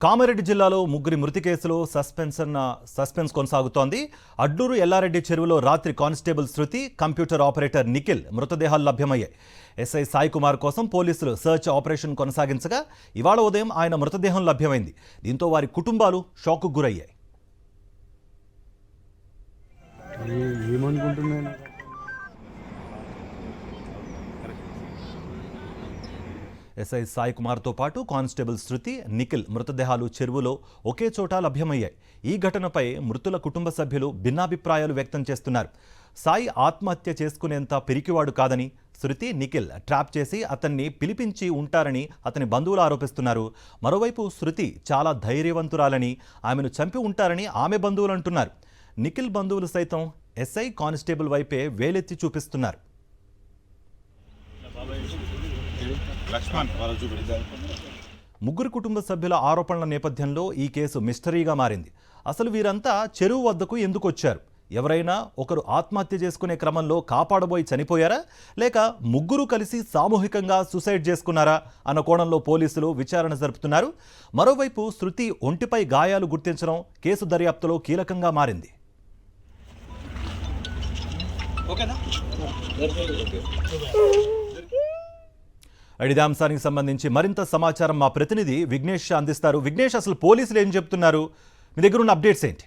కామారెడ్డి జిల్లాలో ముగ్గురి మృతి కేసులో సస్పెన్స్ కొనసాగుతోంది. అడ్లూరు ఎల్లారెడ్డి చెరువులో రాత్రి కానిస్టేబుల్ శృతి, కంప్యూటర్ ఆపరేటర్ నిఖిల్ మృతదేహాలు లభ్యమయ్యాయి. ఎస్ఐ సాయి కుమార్ కోసం పోలీసులు సర్చ్ ఆపరేషన్ కొనసాగించగా ఇవాళ ఉదయం ఆయన మృతదేహం లభ్యమైంది. దీంతో వారి కుటుంబాలు షాక్కు గురయ్యాయి. ఎస్ఐ సాయి కుమార్తో పాటు కానిస్టేబుల్ శృతి, నిఖిల్ మృతదేహాలు చెరువులో ఒకే చోట లభ్యమయ్యాయి. ఈ ఘటనపై మృతుల కుటుంబ సభ్యులు భిన్నాభిప్రాయాలు వ్యక్తం చేస్తున్నారు. సాయి ఆత్మహత్య చేసుకునేంత పిరికివాడు కాదని, శృతి, నిఖిల్ ట్రాప్ చేసి అతన్ని పిలిపించి ఉంటారని అతని బంధువులు ఆరోపిస్తున్నారు. మరోవైపు శృతి చాలా ధైర్యవంతురాలని, ఆమెను చంపి ఉంటారని ఆమె బంధువులు అంటున్నారు. నిఖిల్ బంధువులు సైతం ఎస్ఐ, కానిస్టేబుల్ వైపే వేలెత్తి చూపిస్తున్నారు. ముగ్గురు కుటుంబ సభ్యుల ఆరోపణల నేపథ్యంలో ఈ కేసు మిస్టరీగా మారింది. అసలు వీరంతా చెరువు వద్దకు ఎందుకు వచ్చారు? ఎవరైనా ఒకరు ఆత్మహత్య చేసుకునే క్రమంలో కాపాడబోయి చనిపోయారా, లేక ముగ్గురు కలిసి సామూహికంగా సూసైడ్ చేసుకున్నారా అన్న కోణంలో పోలీసులు విచారణ జరుపుతున్నారు. మరోవైపు శృతి ఒంటిపై గాయాలు గుర్తించడం కేసు దర్యాప్తులో కీలకంగా మారింది. ఇదే అంశానికి సంబంధించి మరింత సమాచారం మా ప్రతినిధి విఘ్నేష్ అందిస్తారు. విఘ్నేష్, అసలు పోలీసులు ఏం చెప్తున్నారు? మీ దగ్గర ఉన్న అప్డేట్స్ ఏంటి?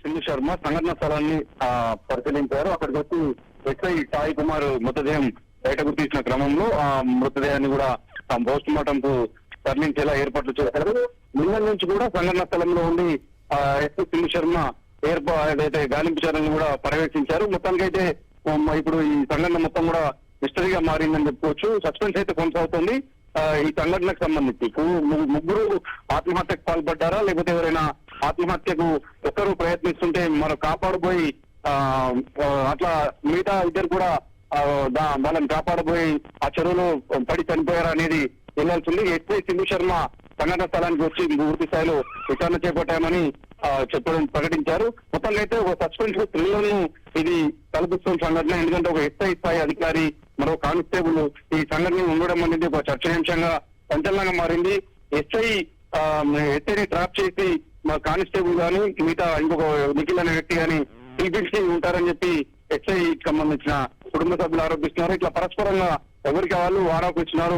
సింధు శర్మ సంఘటన స్థలాన్ని పరిశీలించారు. అక్కడికి వచ్చి ఎస్ఐ సాయి కుమార్ మృతదేహం బయటకు తీసిన క్రమంలో ఆ మృతదేహాన్ని కూడా పోస్ట్ మార్టం కు తరలించేలా ఏర్పాట్లు చేశారు. నిన్న నుంచి కూడా సంఘటన స్థలంలో ఉండి ఎస్ఐ సింధు శర్మ ఏదైతే గాలింపు చర్యలను కూడా పర్యవేక్షించారు. మొత్తానికైతే ఇప్పుడు ఈ సంఘటన మొత్తం కూడా మిస్టరీగా మారిందని చెప్పుకోవచ్చు. సస్పెన్స్ అయితే కొనసాగుతుంది. ఈ సంఘటనకు సంబంధించి ముగ్గురు ఆత్మహత్యకు పాల్పడ్డారా, లేకపోతే ఎవరైనా ఆత్మహత్యకు ఒకరు ప్రయత్నిస్తుంటే మరో కాపాడబోయి అట్లా మిగతా ఇద్దరు కూడా వాళ్ళని కాపాడబోయి ఆ చెరువులో పడి చనిపోయారా అనేది వెళ్ళాల్సింది. ఎస్ఐ సింధు శర్మ సంఘటన స్థలానికి వచ్చి పూర్తి స్థాయిలో విచారణ చేపట్టామని ప్రకటించారు. మొత్తంగా అయితే ఒక సస్పెన్స్ థ్రిల్లర్ను ఇది కల్పిస్తున్న సంఘటన. ఎందుకంటే ఒక ఎస్ఐ స్థాయి అధికారి, మరో కానిస్టేబుల్ ఈ సంఘటన ఉండడం అనేది ఒక చర్చనీయాంశంగా సంచలనంగా మారింది. ఎస్ఐని ట్రాప్ చేసి మా కానిస్టేబుల్ గాని మిగతా ఇంకొక నిఖిల్ అనే వ్యక్తి గాని పిలిపించి ఉంటారని చెప్పి ఎస్ఐ సంబంధించిన కుటుంబ సభ్యులు ఆరోపిస్తున్నారు. ఇట్లా పరస్పరంగా ఎవరికి వాళ్ళు ఆరోపిస్తున్నారు.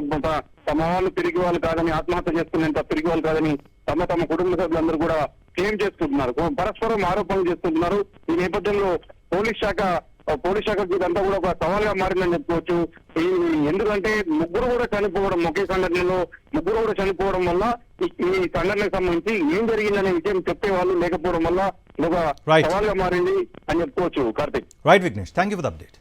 తమ వాళ్ళు తిరిగి వాళ్ళు కాదని, ఆత్మహత్య చేసుకునేంత తిరిగి వాళ్ళు కాదని తమ కుటుంబ సభ్యులందరూ కూడా క్లెయిమ్ చేసుకుంటున్నారు. పరస్పరం ఆరోపణలు చేసుకుంటున్నారు. ఈ నేపథ్యంలో పోలీస్ శాఖకు ఇదంతా కూడా ఒక సవాల్గా మారిందని చెప్పుకోవచ్చు. ఎందుకంటే ముగ్గురు కూడా చనిపోవడం, ఒకే సంఘటనలో ముగ్గురు కూడా చనిపోవడం వల్ల ఈ సంఘటనకు సంబంధించి ఏం జరిగిందనే విషయం చెప్పే వాళ్ళు లేకపోవడం వల్ల ఇది ఒక సవాల్గా మారింది అని చెప్పుకోవచ్చు. Karthik. Right Vignesh, thank you for the update.